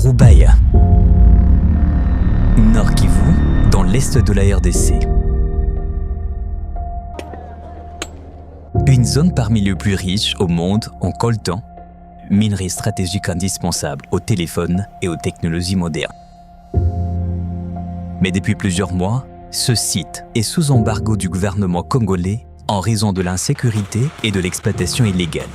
Roubaïa, Nord Kivu, dans l'est de la RDC. Une zone parmi les plus riches au monde en coltan, minerai stratégique indispensable aux téléphones et aux technologies modernes. Mais depuis plusieurs mois, ce site est sous embargo du gouvernement congolais en raison de l'insécurité et de l'exploitation illégale.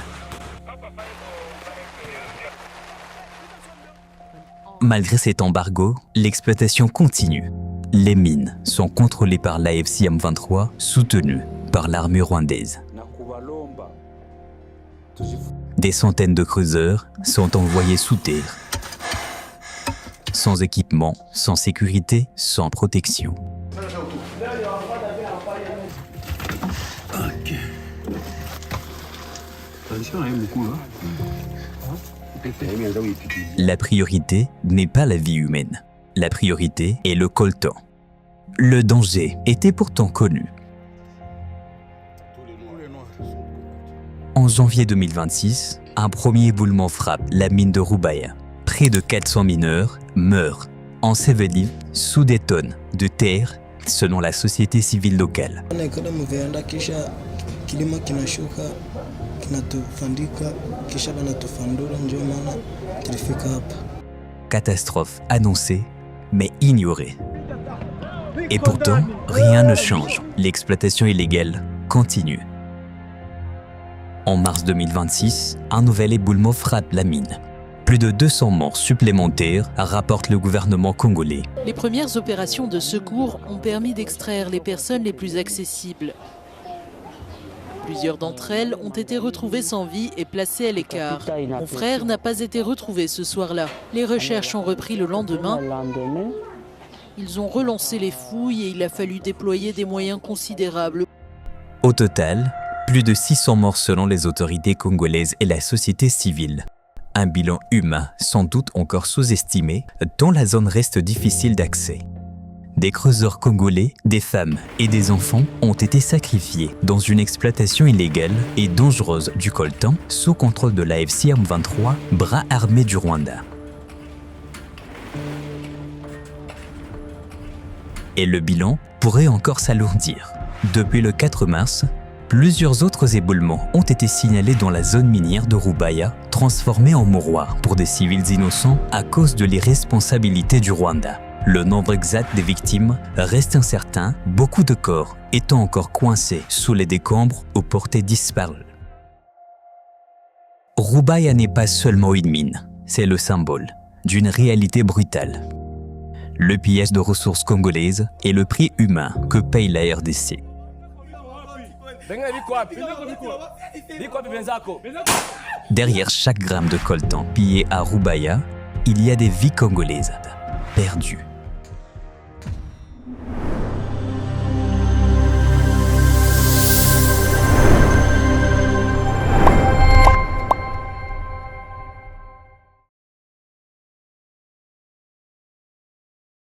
Malgré cet embargo, l'exploitation continue. Les mines sont contrôlées par l'AFC M23, soutenues par l'armée rwandaise. Des centaines de creuseurs sont envoyés sous terre, sans équipement, sans sécurité, sans protection. La priorité n'est pas la vie humaine. La priorité est le coltan. Le danger était pourtant connu. En janvier 2026, un premier éboulement frappe la mine de Roubaïa. Près de 400 mineurs meurent, ensevelis sous des tonnes de terre, selon la société civile locale. Catastrophe annoncée, mais ignorée. Et pourtant, rien ne change. L'exploitation illégale continue. En mars 2026, un nouvel éboulement frappe la mine. Plus de 200 morts supplémentaires, rapporte le gouvernement congolais. Les premières opérations de secours ont permis d'extraire les personnes les plus accessibles. Plusieurs d'entre elles ont été retrouvées sans vie et placées à l'écart. Mon frère n'a pas été retrouvé ce soir-là. Les recherches ont repris le lendemain. Ils ont relancé les fouilles et il a fallu déployer des moyens considérables. Au total, plus de 600 morts selon les autorités congolaises et la société civile. Un bilan humain sans doute encore sous-estimé, dont la zone reste difficile d'accès. Des creuseurs congolais, des femmes et des enfants ont été sacrifiés dans une exploitation illégale et dangereuse du coltan sous contrôle de l'AFC M23, bras armé du Rwanda. Et le bilan pourrait encore s'alourdir. Depuis le 4 mars, plusieurs autres éboulements ont été signalés dans la zone minière de Roubaïa, transformée en mouroir pour des civils innocents à cause de l'irresponsabilité du Rwanda. Le nombre exact des victimes reste incertain, beaucoup de corps étant encore coincés sous les décombres ou portés disparus. Roubaïa n'est pas seulement une mine, c'est le symbole d'une réalité brutale. Le pillage de ressources congolaises et le prix humain que paye la RDC. Derrière chaque gramme de coltan pillé à Roubaïa, il y a des vies congolaises perdues.